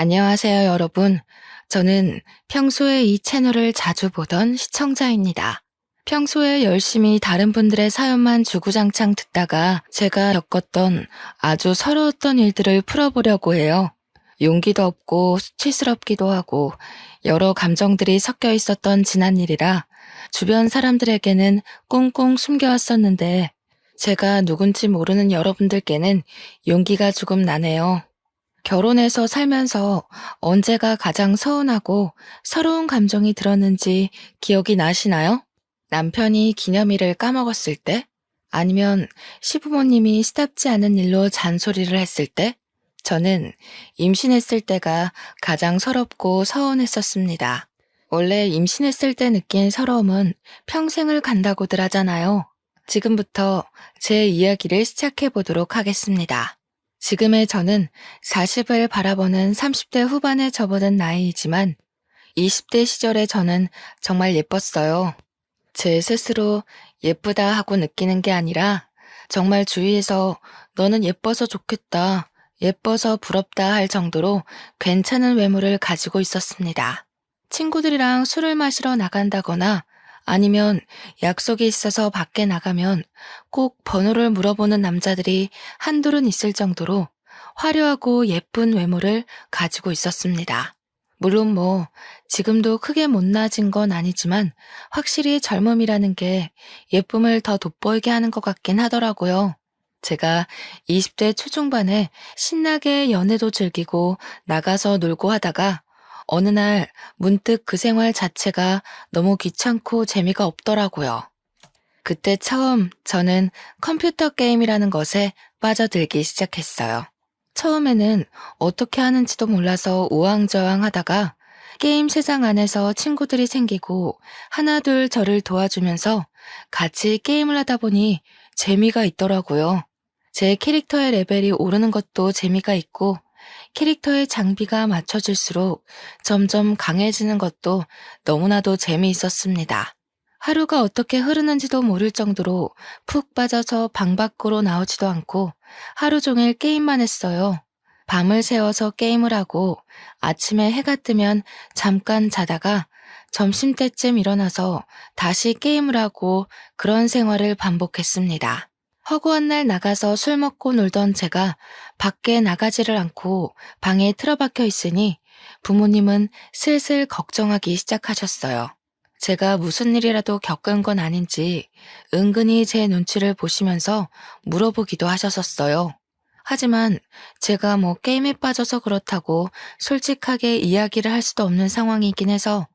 안녕하세요, 여러분. 저는 평소에 이 채널을 자주 보던 시청자입니다. 평소에 열심히 다른 분들의 사연만 주구장창 듣다가 제가 겪었던 아주 서러웠던 일들을 풀어보려고 해요. 용기도 없고 수치스럽기도 하고 여러 감정들이 섞여 있었던 지난 일이라 주변 사람들에게는 꽁꽁 숨겨왔었는데 제가 누군지 모르는 여러분들께는 용기가 조금 나네요. 결혼해서 살면서 언제가 가장 서운하고 서러운 감정이 들었는지 기억이 나시나요? 남편이 기념일을 까먹었을 때? 아니면 시부모님이 시답지 않은 일로 잔소리를 했을 때? 저는 임신했을 때가 가장 서럽고 서운했었습니다. 원래 임신했을 때 느낀 서러움은 평생을 간다고들 하잖아요. 지금부터 제 이야기를 시작해 보도록 하겠습니다. 지금의 저는 40을 바라보는 30대 후반에 접어든 나이이지만 20대 시절의 저는 정말 예뻤어요. 제 스스로 예쁘다 하고 느끼는 게 아니라 정말 주위에서 너는 예뻐서 좋겠다, 예뻐서 부럽다 할 정도로 괜찮은 외모를 가지고 있었습니다. 친구들이랑 술을 마시러 나간다거나 아니면 약속이 있어서 밖에 나가면 꼭 번호를 물어보는 남자들이 한둘은 있을 정도로 화려하고 예쁜 외모를 가지고 있었습니다. 물론 지금도 크게 못나진 건 아니지만 확실히 젊음이라는 게 예쁨을 더 돋보이게 하는 것 같긴 하더라고요. 제가 20대 초중반에 신나게 연애도 즐기고 나가서 놀고 하다가 어느 날 문득 그 생활 자체가 너무 귀찮고 재미가 없더라고요. 그때 처음 저는 컴퓨터 게임이라는 것에 빠져들기 시작했어요. 처음에는 어떻게 하는지도 몰라서 우왕좌왕 하다가 게임 세상 안에서 친구들이 생기고 하나둘 저를 도와주면서 같이 게임을 하다 보니 재미가 있더라고요. 제 캐릭터의 레벨이 오르는 것도 재미가 있고 캐릭터의 장비가 맞춰질수록 점점 강해지는 것도 너무나도 재미있었습니다. 하루가 어떻게 흐르는지도 모를 정도로 푹 빠져서 방 밖으로 나오지도 않고 하루 종일 게임만 했어요. 밤을 새워서 게임을 하고 아침에 해가 뜨면 잠깐 자다가 점심때쯤 일어나서 다시 게임을 하고 그런 생활을 반복했습니다. 허구한 날 나가서 술 먹고 놀던 제가 밖에 나가지를 않고 방에 틀어박혀 있으니 부모님은 슬슬 걱정하기 시작하셨어요. 제가 무슨 일이라도 겪은 건 아닌지 은근히 제 눈치를 보시면서 물어보기도 하셨었어요. 하지만 제가 게임에 빠져서 그렇다고 솔직하게 이야기를 할 수도 없는 상황이긴 해서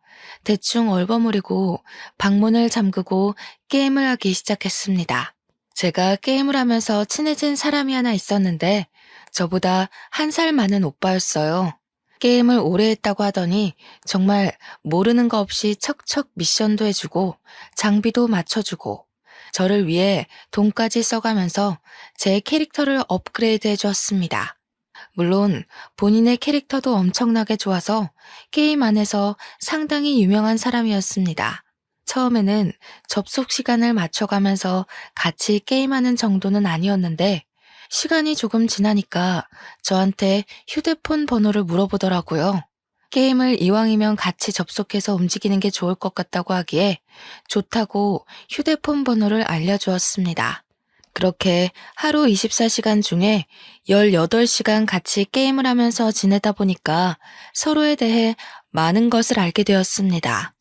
대충 얼버무리고 방문을 잠그고 게임을 하기 시작했습니다. 제가 게임을 하면서 친해진 사람이 하나 있었는데 저보다 1살 많은 오빠였어요. 게임을 오래 했다고 하더니 정말 모르는 거 없이 척척 미션도 해주고 장비도 맞춰주고 저를 위해 돈까지 써가면서 제 캐릭터를 업그레이드 해주었습니다. 물론 본인의 캐릭터도 엄청나게 좋아서 게임 안에서 상당히 유명한 사람이었습니다. 처음에는 접속 시간을 맞춰가면서 같이 게임하는 정도는 아니었는데 시간이 조금 지나니까 저한테 휴대폰 번호를 물어보더라고요. 게임을 이왕이면 같이 접속해서 움직이는 게 좋을 것 같다고 하기에 좋다고 휴대폰 번호를 알려주었습니다. 그렇게 하루 24시간 중에 18시간 같이 게임을 하면서 지내다 보니까 서로에 대해 많은 것을 알게 되었습니다.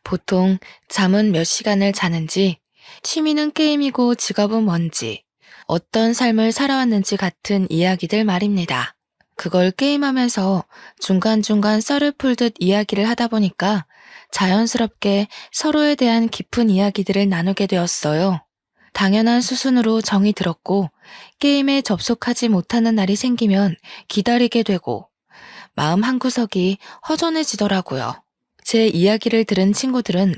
보통 잠은 몇 시간을 자는지, 취미는 게임이고 직업은 뭔지, 어떤 삶을 살아왔는지 같은 이야기들 말입니다. 그걸 게임하면서 중간중간 썰을 풀듯 이야기를 하다 보니까 자연스럽게 서로에 대한 깊은 이야기들을 나누게 되었어요. 당연한 수순으로 정이 들었고 게임에 접속하지 못하는 날이 생기면 기다리게 되고 마음 한구석이 허전해지더라고요. 제 이야기를 들은 친구들은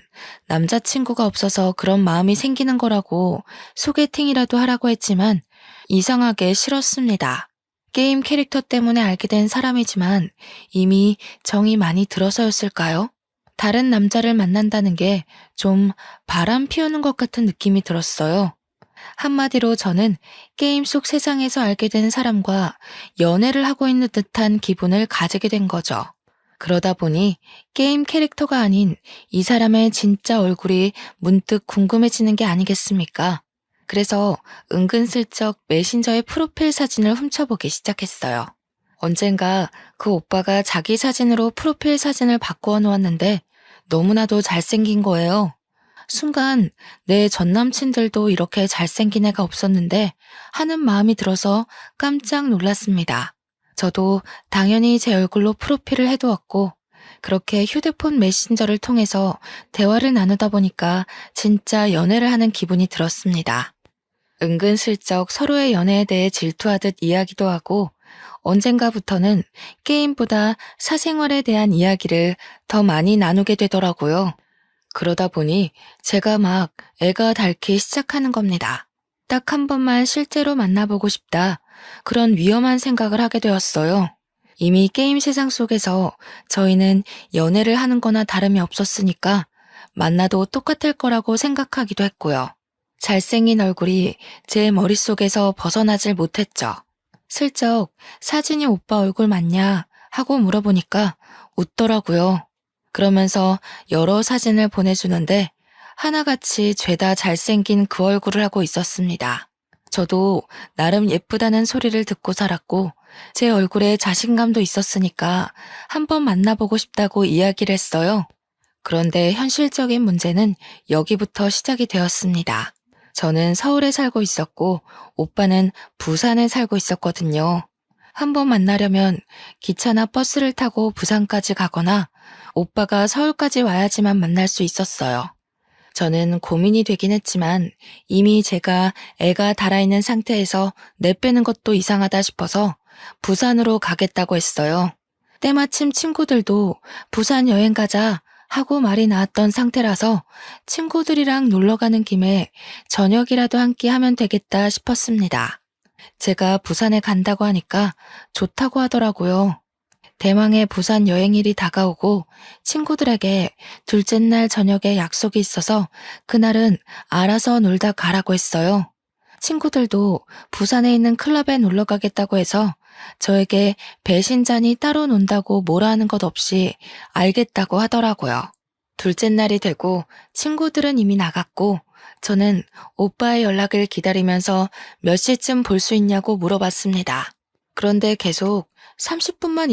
남자친구가 없어서 그런 마음이 생기는 거라고 소개팅이라도 하라고 했지만 이상하게 싫었습니다. 게임 캐릭터 때문에 알게 된 사람이지만 이미 정이 많이 들어서였을까요? 다른 남자를 만난다는 게 좀 바람 피우는 것 같은 느낌이 들었어요. 한마디로 저는 게임 속 세상에서 알게 된 사람과 연애를 하고 있는 듯한 기분을 가지게 된 거죠. 그러다 보니 게임 캐릭터가 아닌 이 사람의 진짜 얼굴이 문득 궁금해지는 게 아니겠습니까? 그래서 은근슬쩍 메신저의 프로필 사진을 훔쳐보기 시작했어요. 언젠가 그 오빠가 자기 사진으로 프로필 사진을 바꾸어 놓았는데 너무나도 잘생긴 거예요. 순간 내 전남친들도 이렇게 잘생긴 애가 없었는데 하는 마음이 들어서 깜짝 놀랐습니다. 저도 당연히 제 얼굴로 프로필을 해두었고 그렇게 휴대폰 메신저를 통해서 대화를 나누다 보니까 진짜 연애를 하는 기분이 들었습니다. 은근슬쩍 서로의 연애에 대해 질투하듯 이야기도 하고 언젠가부터는 게임보다 사생활에 대한 이야기를 더 많이 나누게 되더라고요. 그러다 보니 제가 막 애가 닳기 시작하는 겁니다. 딱 한 번만 실제로 만나보고 싶다. 그런 위험한 생각을 하게 되었어요. 이미 게임 세상 속에서 저희는 연애를 하는 거나 다름이 없었으니까 만나도 똑같을 거라고 생각하기도 했고요. 잘생긴 얼굴이 제 머릿속에서 벗어나질 못했죠. 슬쩍 사진이 오빠 얼굴 맞냐 하고 물어보니까 웃더라고요. 그러면서 여러 사진을 보내주는데 하나같이 죄다 잘생긴 그 얼굴을 하고 있었습니다. 저도 나름 예쁘다는 소리를 듣고 살았고 제 얼굴에 자신감도 있었으니까 한번 만나보고 싶다고 이야기를 했어요. 그런데 현실적인 문제는 여기부터 시작이 되었습니다. 저는 서울에 살고 있었고 오빠는 부산에 살고 있었거든요. 한번 만나려면 기차나 버스를 타고 부산까지 가거나 오빠가 서울까지 와야지만 만날 수 있었어요. 저는 고민이 되긴 했지만 이미 제가 애가 달아있는 상태에서 내빼는 것도 이상하다 싶어서 부산으로 가겠다고 했어요. 때마침 친구들도 부산 여행 가자 하고 말이 나왔던 상태라서 친구들이랑 놀러 가는 김에 저녁이라도 한 끼 하면 되겠다 싶었습니다. 제가 부산에 간다고 하니까 좋다고 하더라고요. 대망의 부산 여행일이 다가오고 친구들에게 둘째 날 저녁에 약속이 있어서 그날은 알아서 놀다 가라고 했어요. 친구들도 부산에 있는 클럽에 놀러 가겠다고 해서 저에게 배신자니 따로 논다고 뭐라 하는 것 없이 알겠다고 하더라고요. 둘째 날이 되고 친구들은 이미 나갔고 저는 오빠의 연락을 기다리면서 몇 시쯤 볼 수 있냐고 물어봤습니다. 그런데 계속 30분만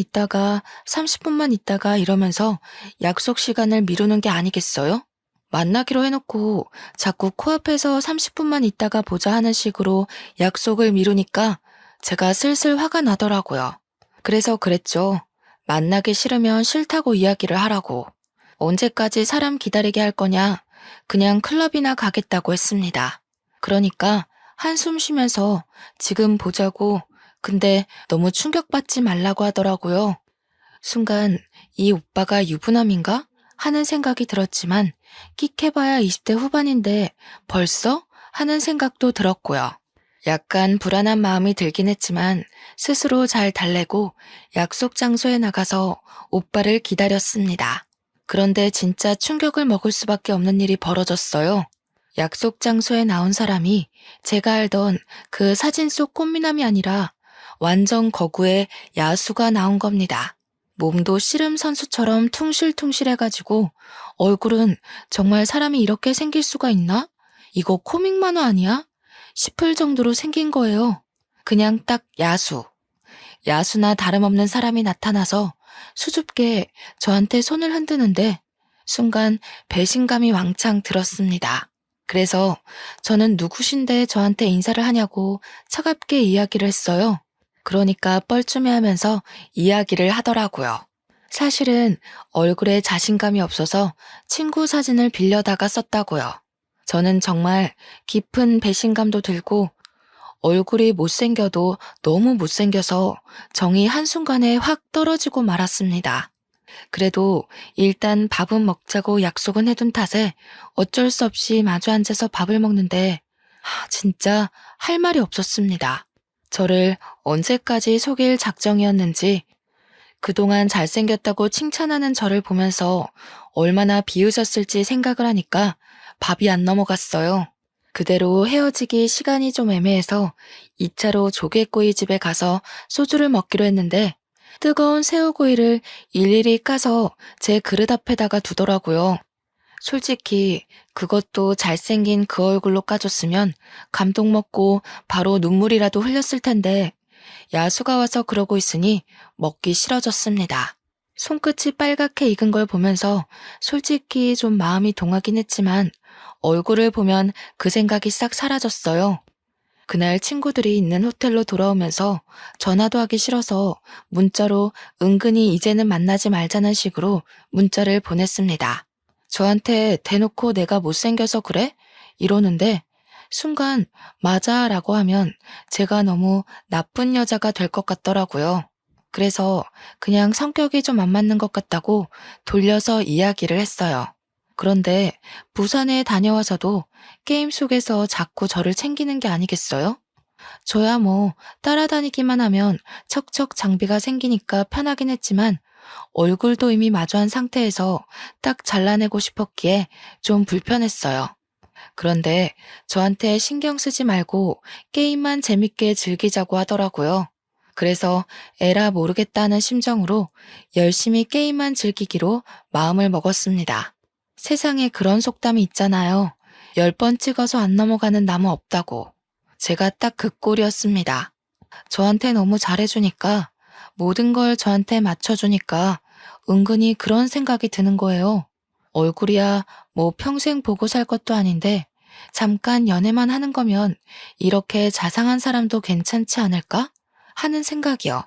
있다가 이러면서 약속 시간을 미루는 게 아니겠어요? 만나기로 해놓고 자꾸 코앞에서 30분만 있다가 보자 하는 식으로 약속을 미루니까 제가 슬슬 화가 나더라고요. 그래서 그랬죠. 만나기 싫으면 싫다고 이야기를 하라고. 언제까지 사람 기다리게 할 거냐? 그냥 클럽이나 가겠다고 했습니다. 그러니까 한숨 쉬면서 지금 보자고 근데 너무 충격받지 말라고 하더라고요. 순간 이 오빠가 유부남인가? 하는 생각이 들었지만 끽해봐야 20대 후반인데 벌써? 하는 생각도 들었고요. 약간 불안한 마음이 들긴 했지만 스스로 잘 달래고 약속 장소에 나가서 오빠를 기다렸습니다. 그런데 진짜 충격을 먹을 수밖에 없는 일이 벌어졌어요. 약속 장소에 나온 사람이 제가 알던 그 사진 속 꽃미남이 아니라 완전 거구의 야수가 나온 겁니다. 몸도 씨름 선수처럼 퉁실퉁실해가지고 얼굴은 정말 사람이 이렇게 생길 수가 있나? 이거 코믹 만화 아니야? 싶을 정도로 생긴 거예요. 그냥 딱 야수. 야수나 다름없는 사람이 나타나서 수줍게 저한테 손을 흔드는데 순간 배신감이 왕창 들었습니다. 그래서 저는 누구신데 저한테 인사를 하냐고 차갑게 이야기를 했어요. 그러니까 뻘쭘해하면서 이야기를 하더라고요. 사실은 얼굴에 자신감이 없어서 친구 사진을 빌려다가 썼다고요. 저는 정말 깊은 배신감도 들고 얼굴이 못생겨도 너무 못생겨서 정이 한순간에 확 떨어지고 말았습니다. 그래도 일단 밥은 먹자고 약속은 해둔 탓에 어쩔 수 없이 마주 앉아서 밥을 먹는데 진짜 할 말이 없었습니다. 저를 언제까지 속일 작정이었는지 그동안 잘생겼다고 칭찬하는 저를 보면서 얼마나 비웃었을지 생각을 하니까 밥이 안 넘어갔어요. 그대로 헤어지기 시간이 좀 애매해서 2차로 조개구이 집에 가서 소주를 먹기로 했는데 뜨거운 새우구이를 일일이 까서 제 그릇 앞에다가 두더라고요. 솔직히 그것도 잘생긴 그 얼굴로 까줬으면 감동 먹고 바로 눈물이라도 흘렸을 텐데 야수가 와서 그러고 있으니 먹기 싫어졌습니다. 손끝이 빨갛게 익은 걸 보면서 솔직히 좀 마음이 동하긴 했지만 얼굴을 보면 그 생각이 싹 사라졌어요. 그날 친구들이 있는 호텔로 돌아오면서 전화도 하기 싫어서 문자로 은근히 이제는 만나지 말자는 식으로 문자를 보냈습니다. 저한테 대놓고 내가 못생겨서 그래? 이러는데 순간 맞아 라고 하면 제가 너무 나쁜 여자가 될 것 같더라고요. 그래서 그냥 성격이 좀 안 맞는 것 같다고 돌려서 이야기를 했어요. 그런데 부산에 다녀와서도 게임 속에서 자꾸 저를 챙기는 게 아니겠어요? 저야 뭐 따라다니기만 하면 척척 장비가 생기니까 편하긴 했지만 얼굴도 이미 마주한 상태에서 딱 잘라내고 싶었기에 좀 불편했어요. 그런데 저한테 신경 쓰지 말고 게임만 재밌게 즐기자고 하더라고요. 그래서 에라 모르겠다는 심정으로 열심히 게임만 즐기기로 마음을 먹었습니다. 세상에 그런 속담이 있잖아요. 10번 찍어서 안 넘어가는 나무 없다고. 제가 딱 그 꼴이었습니다. 저한테 너무 잘해주니까, 모든 걸 저한테 맞춰주니까 은근히 그런 생각이 드는 거예요. 얼굴이야 뭐 평생 보고 살 것도 아닌데 잠깐 연애만 하는 거면 이렇게 자상한 사람도 괜찮지 않을까? 하는 생각이요.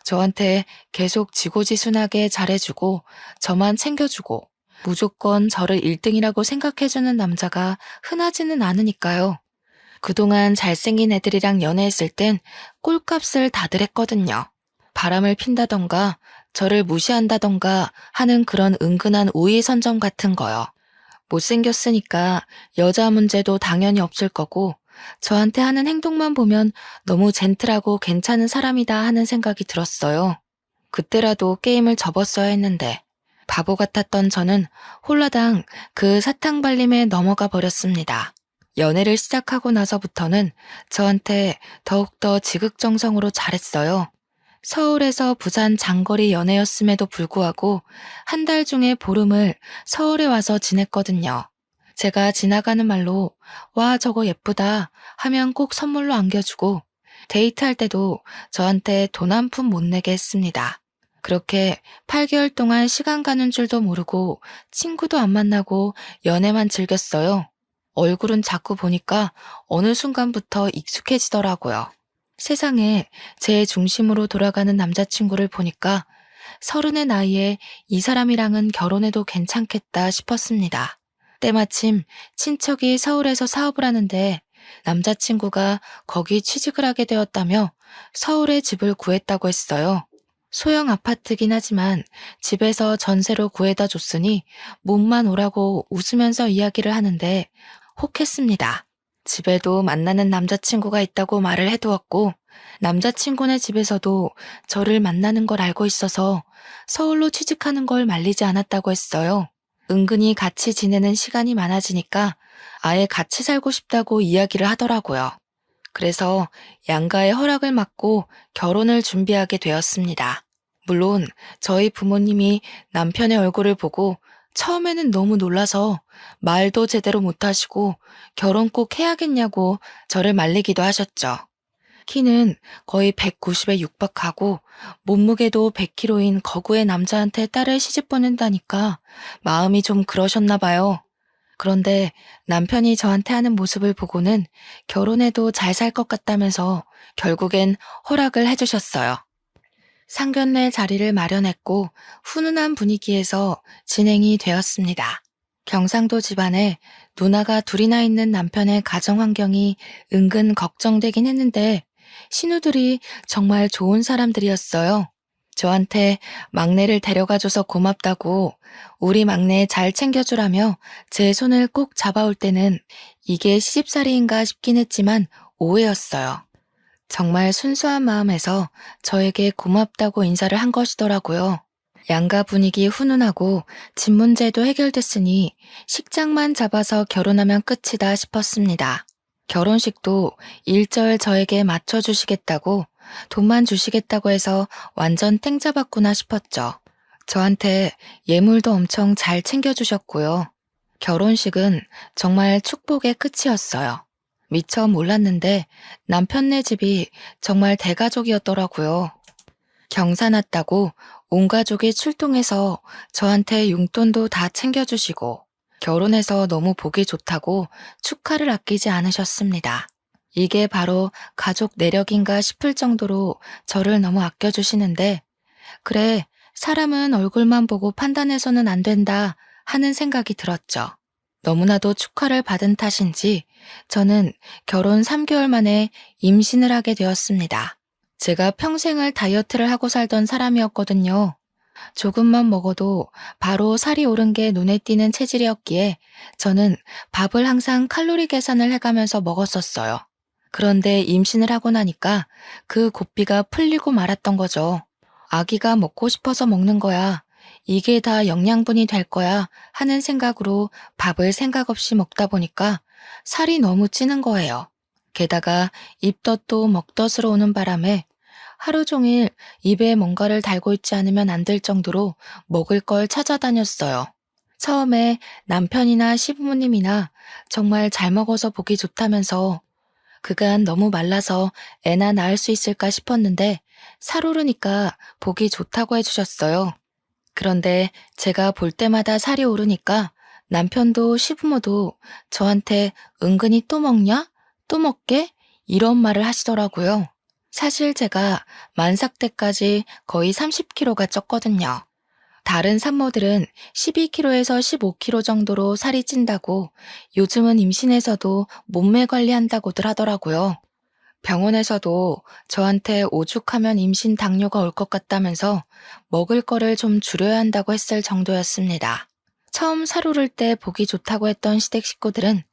저한테 계속 지고지순하게 잘해주고 저만 챙겨주고 무조건 저를 1등이라고 생각해주는 남자가 흔하지는 않으니까요. 그동안 잘생긴 애들이랑 연애했을 땐 꼴값을 다들 했거든요. 바람을 핀다던가 저를 무시한다던가 하는 그런 은근한 우위 선점 같은 거요. 못생겼으니까 여자 문제도 당연히 없을 거고 저한테 하는 행동만 보면 너무 젠틀하고 괜찮은 사람이다 하는 생각이 들었어요. 그때라도 게임을 접었어야 했는데 바보 같았던 저는 홀라당 그 사탕발림에 넘어가 버렸습니다. 연애를 시작하고 나서부터는 저한테 더욱더 지극정성으로 잘했어요. 서울에서 부산 장거리 연애였음에도 불구하고 한 달 중에 보름을 서울에 와서 지냈거든요. 제가 지나가는 말로 와 저거 예쁘다 하면 꼭 선물로 안겨주고 데이트할 때도 저한테 돈 한 푼 못 내게 했습니다. 그렇게 8개월 동안 시간 가는 줄도 모르고 친구도 안 만나고 연애만 즐겼어요. 얼굴은 자꾸 보니까 어느 순간부터 익숙해지더라고요. 세상에 제 중심으로 돌아가는 남자친구를 보니까 30의 나이에 이 사람이랑은 결혼해도 괜찮겠다 싶었습니다. 때마침 친척이 서울에서 사업을 하는데 남자친구가 거기 취직을 하게 되었다며 서울에 집을 구했다고 했어요. 소형 아파트긴 하지만 집에서 전세로 구해다 줬으니 몸만 오라고 웃으면서 이야기를 하는데 혹했습니다. 집에도 만나는 남자친구가 있다고 말을 해두었고 남자친구네 집에서도 저를 만나는 걸 알고 있어서 서울로 취직하는 걸 말리지 않았다고 했어요. 은근히 같이 지내는 시간이 많아지니까 아예 같이 살고 싶다고 이야기를 하더라고요. 그래서 양가의 허락을 받고 결혼을 준비하게 되었습니다. 물론 저희 부모님이 남편의 얼굴을 보고 처음에는 너무 놀라서 말도 제대로 못하시고 결혼 꼭 해야겠냐고 저를 말리기도 하셨죠. 키는 거의 190에 육박하고 몸무게도 100kg인 거구의 남자한테 딸을 시집 보낸다니까 마음이 좀 그러셨나 봐요. 그런데 남편이 저한테 하는 모습을 보고는 결혼해도 잘 살 것 같다면서 결국엔 허락을 해주셨어요. 상견례 자리를 마련했고 훈훈한 분위기에서 진행이 되었습니다. 경상도 집안에 누나가 둘이나 있는 남편의 가정 환경이 은근 걱정되긴 했는데 신우들이 정말 좋은 사람들이었어요. 저한테 막내를 데려가줘서 고맙다고 우리 막내 잘 챙겨주라며 제 손을 꼭 잡아올 때는 이게 시집살이인가 싶긴 했지만 오해였어요. 정말 순수한 마음에서 저에게 고맙다고 인사를 한 것이더라고요. 양가 분위기 훈훈하고 집 문제도 해결됐으니 식장만 잡아서 결혼하면 끝이다 싶었습니다. 결혼식도 일절 저에게 맞춰주시겠다고 돈만 주시겠다고 해서 완전 땡 잡았구나 싶었죠. 저한테 예물도 엄청 잘 챙겨주셨고요. 결혼식은 정말 축복의 끝이었어요. 미처 몰랐는데 남편네 집이 정말 대가족이었더라고요. 경사 났다고 온 가족이 출동해서 저한테 용돈도 다 챙겨주시고 결혼해서 너무 보기 좋다고 축하를 아끼지 않으셨습니다. 이게 바로 가족 내력인가 싶을 정도로 저를 너무 아껴주시는데 그래, 사람은 얼굴만 보고 판단해서는 안 된다 하는 생각이 들었죠. 너무나도 축하를 받은 탓인지 저는 결혼 3개월 만에 임신을 하게 되었습니다. 제가 평생을 다이어트를 하고 살던 사람이었거든요. 조금만 먹어도 바로 살이 오른 게 눈에 띄는 체질이었기에 저는 밥을 항상 칼로리 계산을 해가면서 먹었었어요. 그런데 임신을 하고 나니까 그 고삐가 풀리고 말았던 거죠. 아기가 먹고 싶어서 먹는 거야. 이게 다 영양분이 될 거야 하는 생각으로 밥을 생각 없이 먹다 보니까 살이 너무 찌는 거예요. 게다가 입덧도 먹덧으로 오는 바람에 하루 종일 입에 뭔가를 달고 있지 않으면 안 될 정도로 먹을 걸 찾아다녔어요. 처음에 남편이나 시부모님이나 정말 잘 먹어서 보기 좋다면서 그간 너무 말라서 애나 낳을 수 있을까 싶었는데 살 오르니까 보기 좋다고 해주셨어요. 그런데 제가 볼 때마다 살이 오르니까 남편도 시부모도 저한테 은근히 또 먹냐? 또 먹게? 이런 말을 하시더라고요. 사실 제가 만삭 때까지 거의 30kg가 쪘거든요. 다른 산모들은 12kg에서 15kg 정도로 살이 찐다고 요즘은 임신해서도 몸매 관리한다고들 하더라고요. 병원에서도 저한테 오죽하면 임신 당뇨가 올 것 같다면서 먹을 거를 좀 줄여야 한다고 했을 정도였습니다. 처음 살 오를 때 보기 좋다고 했던 시댁 식구들은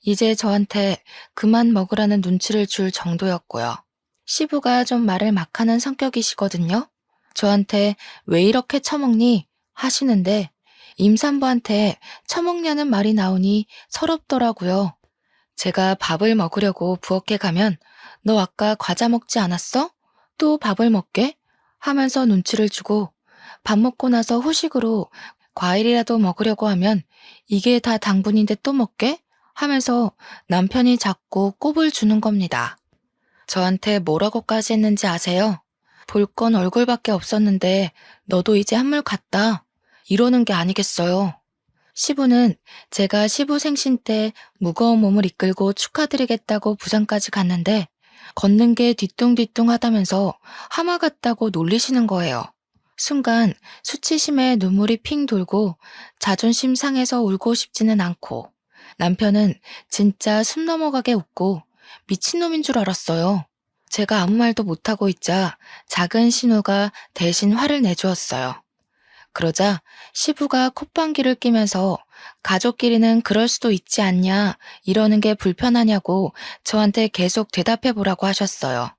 이제 저한테 그만 먹으라는 눈치를 줄 정도였고요. 시부가 좀 말을 막 하는 성격이시거든요. 저한테 왜 이렇게 처먹니? 하시는데 임산부한테 처먹냐는 말이 나오니 서럽더라고요. 제가 밥을 먹으려고 부엌에 가면 너 아까 과자 먹지 않았어? 또 밥을 먹게? 하면서 눈치를 주고 밥 먹고 나서 후식으로 과일이라도 먹으려고 하면 이게 다 당분인데 또 먹게? 하면서 남편이 자꾸 꼽을 주는 겁니다. 저한테 뭐라고까지 했는지 아세요? 볼 건 얼굴밖에 없었는데 너도 이제 한물 갔다. 이러는 게 아니겠어요. 시부는 제가 시부 생신 때 무거운 몸을 이끌고 축하드리겠다고 부산까지 갔는데 걷는 게 뒤뚱뒤뚱 하다면서 하마 같다고 놀리시는 거예요. 순간 수치심에 눈물이 핑 돌고 자존심 상해서 울고 싶지는 않고 남편은 진짜 숨 넘어가게 웃고 미친놈인 줄 알았어요. 제가 아무 말도 못하고 있자 작은 신우가 대신 화를 내주었어요. 그러자 시부가 콧방귀를 뀌면서 가족끼리는 그럴 수도 있지 않냐 이러는 게 불편하냐고 저한테 계속 대답해 보라고 하셨어요.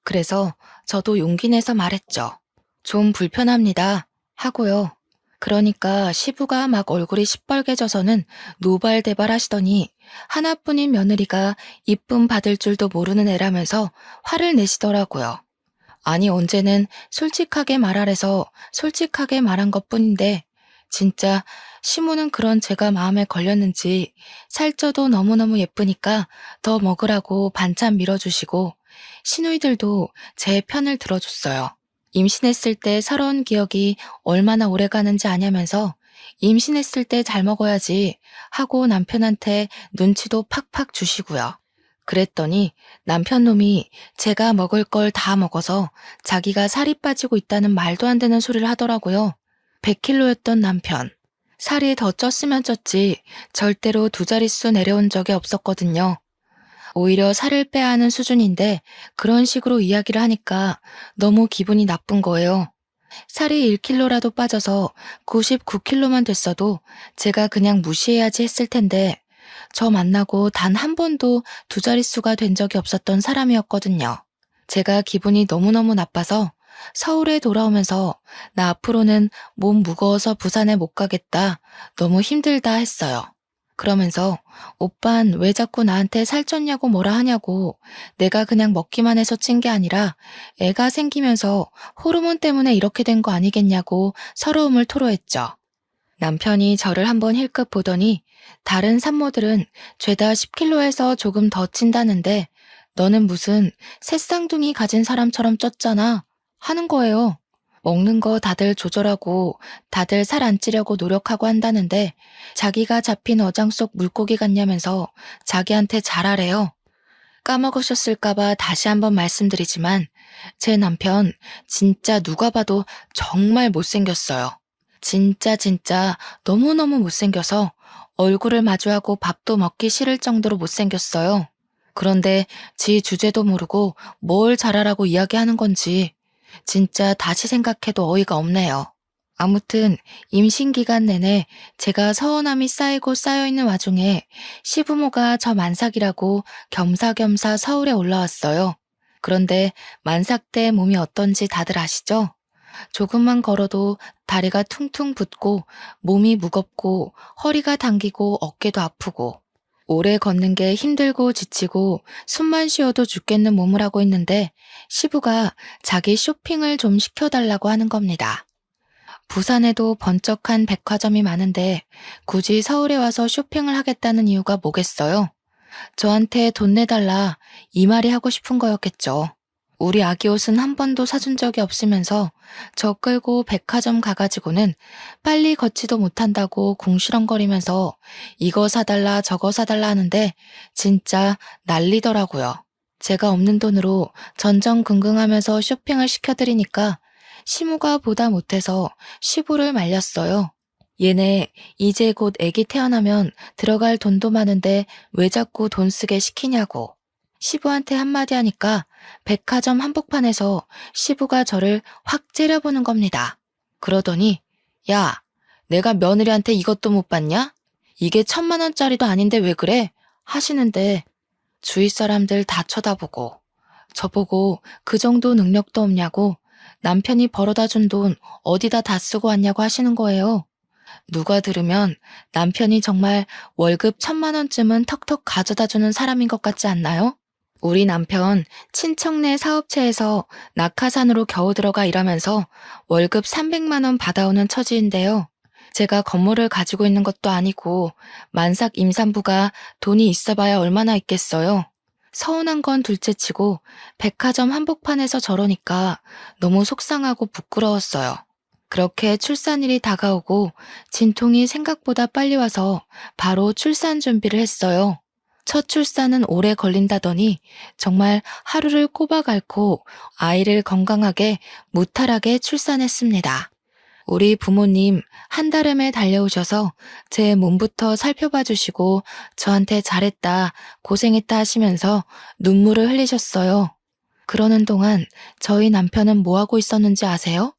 그래서 저도 용기 내서 말했죠. 좀 불편합니다 하고요. 그러니까 시부가 막 얼굴이 시뻘개져서는 노발대발 하시더니 하나뿐인 며느리가 이쁨 받을 줄도 모르는 애라면서 화를 내시더라고요. 아니 언제는 솔직하게 말하래서 솔직하게 말한 것뿐인데 진짜 시무는 그런 제가 마음에 걸렸는지 살쪄도 너무너무 예쁘니까 더 먹으라고 반찬 밀어주시고 시누이들도 제 편을 들어줬어요. 임신했을 때 살아온 기억이 얼마나 오래 가는지 아냐면서 임신했을 때 잘 먹어야지 하고 남편한테 눈치도 팍팍 주시고요. 그랬더니 남편 놈이 제가 먹을 걸 다 먹어서 자기가 살이 빠지고 있다는 말도 안 되는 소리를 하더라고요. 100kg였던 남편. 살이 더 쪘으면 쪘지 절대로 두 자릿수 내려온 적이 없었거든요. 오히려 살을 빼야 하는 수준인데 그런 식으로 이야기를 하니까 너무 기분이 나쁜 거예요. 살이 1kg라도 빠져서 99kg만 됐어도 제가 그냥 무시해야지 했을 텐데 저 만나고 단 한 번도 두 자릿수가 된 적이 없었던 사람이었거든요. 제가 기분이 너무너무 나빠서 서울에 돌아오면서 나 앞으로는 몸 무거워서 부산에 못 가겠다. 너무 힘들다 했어요. 그러면서 오빤 왜 자꾸 나한테 살쪘냐고 뭐라 하냐고 내가 그냥 먹기만 해서 찐 게 아니라 애가 생기면서 호르몬 때문에 이렇게 된 거 아니겠냐고 서러움을 토로했죠. 남편이 저를 한번 힐끗 보더니 다른 산모들은 죄다 10kg에서 조금 더 찐다는데 너는 무슨 새쌍둥이 가진 사람처럼 쪘잖아 하는 거예요. 먹는 거 다들 조절하고 다들 살 안 찌려고 노력하고 한다는데 자기가 잡힌 어장 속 물고기 같냐면서 자기한테 잘하래요. 까먹으셨을까봐 다시 한번 말씀드리지만 제 남편 진짜 누가 봐도 정말 못생겼어요. 진짜 너무너무 못생겨서 얼굴을 마주하고 밥도 먹기 싫을 정도로 못생겼어요. 그런데 지 주제도 모르고 뭘 잘하라고 이야기하는 건지 진짜 다시 생각해도 어이가 없네요. 아무튼 임신 기간 내내 제가 서운함이 쌓이고 쌓여있는 와중에 시부모가 저 만삭이라고 겸사겸사 서울에 올라왔어요. 그런데 만삭 때 몸이 어떤지 다들 아시죠? 조금만 걸어도 다리가 퉁퉁 붓고 몸이 무겁고 허리가 당기고 어깨도 아프고 오래 걷는 게 힘들고 지치고 숨만 쉬어도 죽겠는 몸을 하고 있는데 시부가 자기 쇼핑을 좀 시켜달라고 하는 겁니다. 부산에도 번쩍한 백화점이 많은데 굳이 서울에 와서 쇼핑을 하겠다는 이유가 뭐겠어요? 저한테 돈 내달라 이 말이 하고 싶은 거였겠죠. 우리 아기 옷은 한 번도 사준 적이 없으면서 저 끌고 백화점 가가지고는 빨리 걷지도 못한다고 궁시렁거리면서 이거 사달라 저거 사달라 하는데 진짜 난리더라고요. 제가 없는 돈으로 전전긍긍하면서 쇼핑을 시켜드리니까 시무가 보다 못해서 시부를 말렸어요. 얘네 이제 곧 애기 태어나면 들어갈 돈도 많은데 왜 자꾸 돈 쓰게 시키냐고. 시부한테 한마디 하니까 백화점 한복판에서 시부가 저를 확 째려보는 겁니다. 그러더니 야, 내가 며느리한테 이것도 못 받냐? 이게 1,000만 원짜리도 아닌데 왜 그래? 하시는데 주위 사람들 다 쳐다보고 저보고 그 정도 능력도 없냐고 남편이 벌어다 준 돈 어디다 다 쓰고 왔냐고 하시는 거예요. 누가 들으면 남편이 정말 월급 1,000만 원쯤은 턱턱 가져다 주는 사람인 것 같지 않나요? 우리 남편 친척네 사업체에서 낙하산으로 겨우 들어가 일하면서 월급 300만 원 받아오는 처지인데요. 제가 건물을 가지고 있는 것도 아니고 만삭 임산부가 돈이 있어봐야 얼마나 있겠어요. 서운한 건 둘째치고 백화점 한복판에서 저러니까 너무 속상하고 부끄러웠어요. 그렇게 출산일이 다가오고 진통이 생각보다 빨리 와서 바로 출산 준비를 했어요. 첫 출산은 오래 걸린다더니 정말 하루를 꼬박 앓고 아이를 건강하게 무탈하게 출산했습니다. 우리 부모님 한달음에 달려오셔서 제 몸부터 살펴봐 주시고 저한테 잘했다, 고생했다 하시면서 눈물을 흘리셨어요. 그러는 동안 저희 남편은 뭐하고 있었는지 아세요?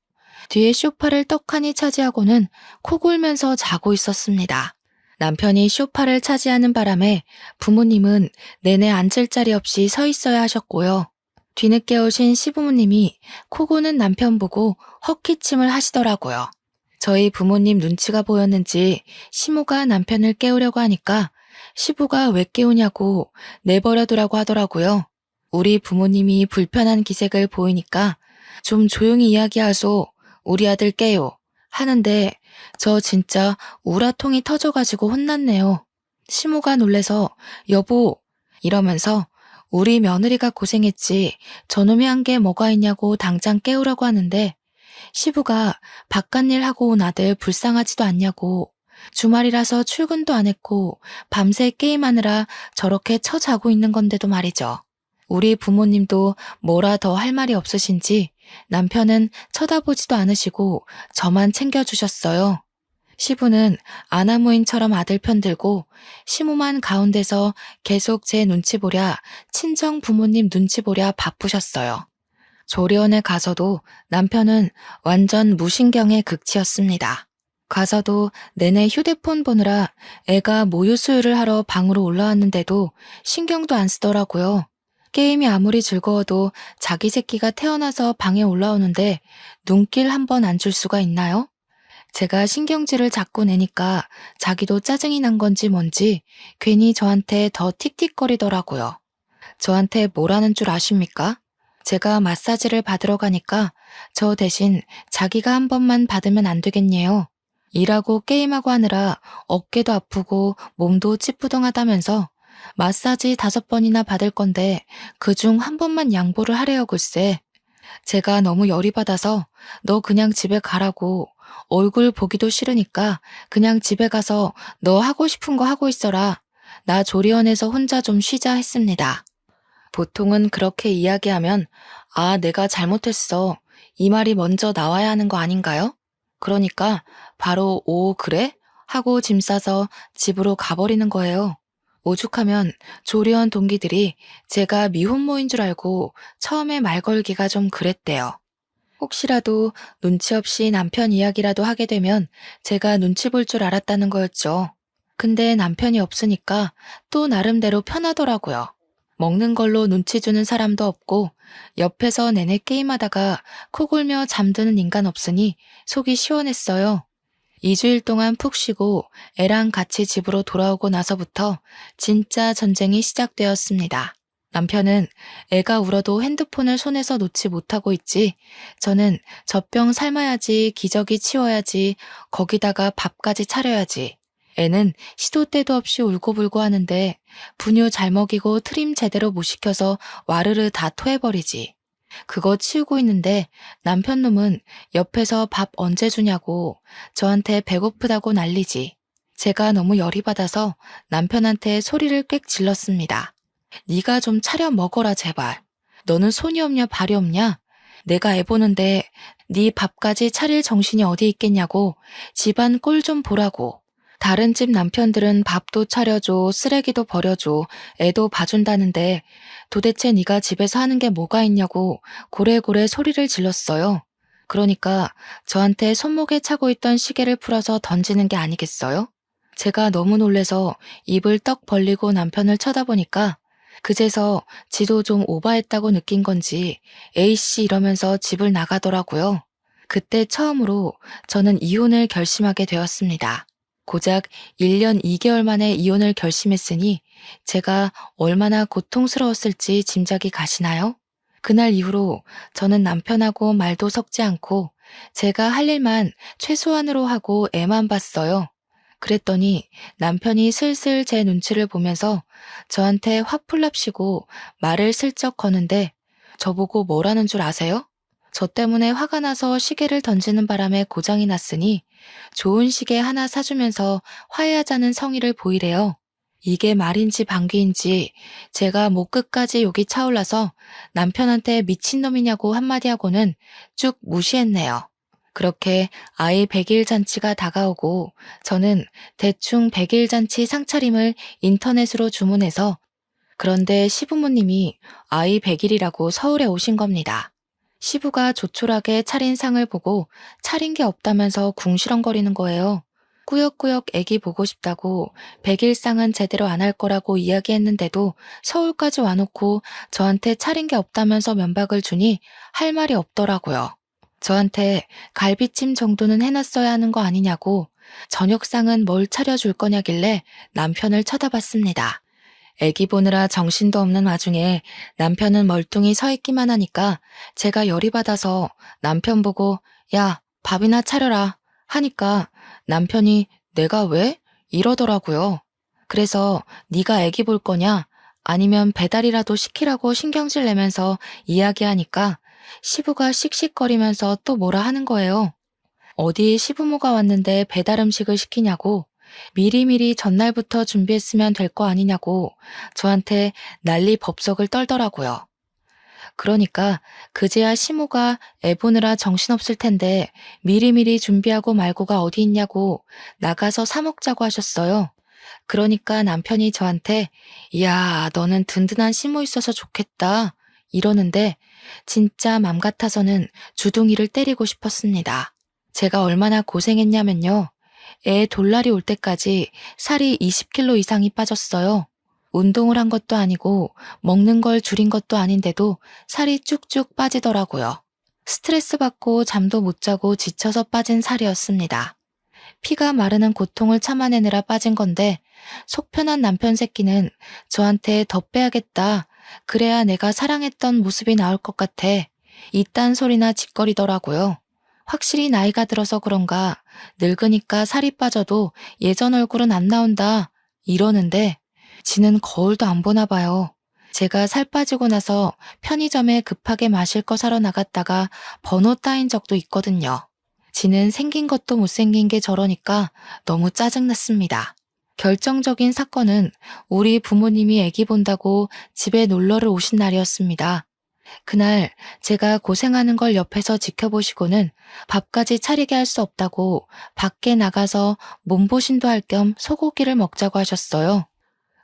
뒤에 소파를 떡하니 차지하고는 코 골면서 자고 있었습니다. 남편이 소파를 차지하는 바람에 부모님은 내내 앉을 자리 없이 서 있어야 하셨고요. 뒤늦게 오신 시부모님이 코 고는 남편 보고 헛기침을 하시더라고요. 저희 부모님 눈치가 보였는지 시모가 남편을 깨우려고 하니까 시부가 왜 깨우냐고 내버려두라고 하더라고요. 우리 부모님이 불편한 기색을 보이니까 좀 조용히 이야기하소. 우리 아들 깨요. 하는데 저 진짜 우라통이 터져가지고 혼났네요. 시모가 놀래서 여보 이러면서 우리 며느리가 고생했지 저놈이 한 게 뭐가 있냐고 당장 깨우라고 하는데 시부가 바깥일 하고 온 아들 불쌍하지도 않냐고 주말이라서 출근도 안 했고 밤새 게임하느라 저렇게 처자고 있는 건데도 말이죠. 우리 부모님도 뭐라 더 할 말이 없으신지 남편은 쳐다보지도 않으시고 저만 챙겨주셨어요. 시부는 아나무인처럼 아들 편들고 시모만 가운데서 계속 제 눈치 보랴 친정 부모님 눈치 보랴 바쁘셨어요. 조리원에 가서도 남편은 완전 무신경의 극치였습니다. 가서도 내내 휴대폰 보느라 애가 모유 수유를 하러 방으로 올라왔는데도 신경도 안 쓰더라고요. 게임이 아무리 즐거워도 자기 새끼가 태어나서 방에 올라오는데 눈길 한 번 안 줄 수가 있나요? 제가 신경질을 자꾸 내니까 자기도 짜증이 난 건지 뭔지 괜히 저한테 더 틱틱거리더라고요. 저한테 뭐라는 줄 아십니까? 제가 마사지를 받으러 가니까 저 대신 자기가 한 번만 받으면 안 되겠네요. 일하고 게임하고 하느라 어깨도 아프고 몸도 찌뿌둥하다면서 마사지 5번이나 받을 건데 그중 한 번만 양보를 하래요 글쎄. 제가 너무 열이 받아서 너 그냥 집에 가라고 얼굴 보기도 싫으니까 그냥 집에 가서 너 하고 싶은 거 하고 있어라. 나 조리원에서 혼자 좀 쉬자 했습니다. 보통은 그렇게 이야기하면 아, 내가 잘못했어. 이 말이 먼저 나와야 하는 거 아닌가요? 그러니까 바로 오, 그래? 하고 짐 싸서 집으로 가버리는 거예요. 오죽하면 조리원 동기들이 제가 미혼모인 줄 알고 처음에 말 걸기가 좀 그랬대요. 혹시라도 눈치 없이 남편 이야기라도 하게 되면 제가 눈치 볼 줄 알았다는 거였죠. 근데 남편이 없으니까 또 나름대로 편하더라고요. 먹는 걸로 눈치 주는 사람도 없고 옆에서 내내 게임하다가 코 골며 잠드는 인간 없으니 속이 시원했어요. 2주일 동안 푹 쉬고 애랑 같이 집으로 돌아오고 나서부터 진짜 전쟁이 시작되었습니다. 남편은 애가 울어도 핸드폰을 손에서 놓지 못하고 있지, 저는 젖병 삶아야지, 기저귀 치워야지, 거기다가 밥까지 차려야지. 애는 시도 때도 없이 울고불고 하는데 분유 잘 먹이고 트림 제대로 못 시켜서 와르르 다 토해버리지. 그거 치우고 있는데 남편 놈은 옆에서 밥 언제 주냐고 저한테 배고프다고 난리지. 제가 너무 열이 받아서 남편한테 소리를 꽥 질렀습니다. 네가 좀 차려 먹어라 제발. 너는 손이 없냐 발이 없냐? 내가 애 보는데 네 밥까지 차릴 정신이 어디 있겠냐고. 집안 꼴 좀 보라고. 다른 집 남편들은 밥도 차려줘, 쓰레기도 버려줘, 애도 봐준다는데 도대체 네가 집에서 하는 게 뭐가 있냐고 고래고래 소리를 질렀어요. 그러니까 저한테 손목에 차고 있던 시계를 풀어서 던지는 게 아니겠어요? 제가 너무 놀래서 입을 떡 벌리고 남편을 쳐다보니까 그제서 지도 좀 오바했다고 느낀 건지 A씨 이러면서 집을 나가더라고요. 그때 처음으로 저는 이혼을 결심하게 되었습니다. 고작 1년 2개월 만에 이혼을 결심했으니 제가 얼마나 고통스러웠을지 짐작이 가시나요? 그날 이후로 저는 남편하고 말도 섞지 않고 제가 할 일만 최소한으로 하고 애만 봤어요. 그랬더니 남편이 슬슬 제 눈치를 보면서 저한테 화풀납시고 말을 슬쩍 거는데 저보고 뭐라는 줄 아세요? 저 때문에 화가 나서 시계를 던지는 바람에 고장이 났으니 좋은 시계 하나 사주면서 화해하자는 성의를 보이래요. 이게 말인지 방귀인지 제가 목 끝까지 욕이 차올라서 남편한테 미친놈이냐고 한마디 하고는 쭉 무시했네요. 그렇게 아이 100일 잔치가 다가오고 저는 대충 100일 잔치 상차림을 인터넷으로 주문해서 그런데 시부모님이 아이 100일이라고 서울에 오신 겁니다. 시부가 조촐하게 차린 상을 보고 차린 게 없다면서 궁시렁거리는 거예요. 꾸역꾸역 애기 보고 싶다고 100일상은 제대로 안 할 거라고 이야기했는데도 서울까지 와놓고 저한테 차린 게 없다면서 면박을 주니 할 말이 없더라고요. 저한테 갈비찜 정도는 해놨어야 하는 거 아니냐고 저녁상은 뭘 차려줄 거냐길래 남편을 쳐다봤습니다. 애기 보느라 정신도 없는 와중에 남편은 멀뚱히 서 있기만 하니까 제가 열이 받아서 남편 보고 야, 밥이나 차려라 하니까 남편이 내가 왜? 이러더라고요. 그래서 네가 애기 볼 거냐? 아니면 배달이라도 시키라고 신경질 내면서 이야기하니까 시부가 씩씩거리면서 또 뭐라 하는 거예요. 어디 시부모가 왔는데 배달 음식을 시키냐고 미리미리 전날부터 준비했으면 될 거 아니냐고 저한테 난리 법석을 떨더라고요. 그러니까 그제야 시모가 애 보느라 정신없을 텐데 미리미리 준비하고 말고가 어디 있냐고 나가서 사 먹자고 하셨어요. 그러니까 남편이 저한테 야, 너는 든든한 시모 있어서 좋겠다 이러는데 진짜 맘 같아서는 주둥이를 때리고 싶었습니다. 제가 얼마나 고생했냐면요. 애 돌날이 올 때까지 살이 20kg 이상이 빠졌어요. 운동을 한 것도 아니고 먹는 걸 줄인 것도 아닌데도 살이 쭉쭉 빠지더라고요. 스트레스 받고 잠도 못 자고 지쳐서 빠진 살이었습니다. 피가 마르는 고통을 참아내느라 빠진 건데 속 편한 남편 새끼는 저한테 더 빼야겠다. 그래야 내가 사랑했던 모습이 나올 것 같아. 이딴 소리나 짓거리더라고요. 확실히 나이가 들어서 그런가 늙으니까 살이 빠져도 예전 얼굴은 안 나온다. 이러는데 지는 거울도 안 보나 봐요. 제가 살 빠지고 나서 편의점에 급하게 마실 거 사러 나갔다가 번호 따인 적도 있거든요. 지는 생긴 것도 못생긴 게 저러니까 너무 짜증났습니다. 결정적인 사건은 우리 부모님이 아기 본다고 집에 놀러를 오신 날이었습니다. 그날 제가 고생하는 걸 옆에서 지켜보시고는 밥까지 차리게 할 수 없다고 밖에 나가서 몸보신도 할 겸 소고기를 먹자고 하셨어요.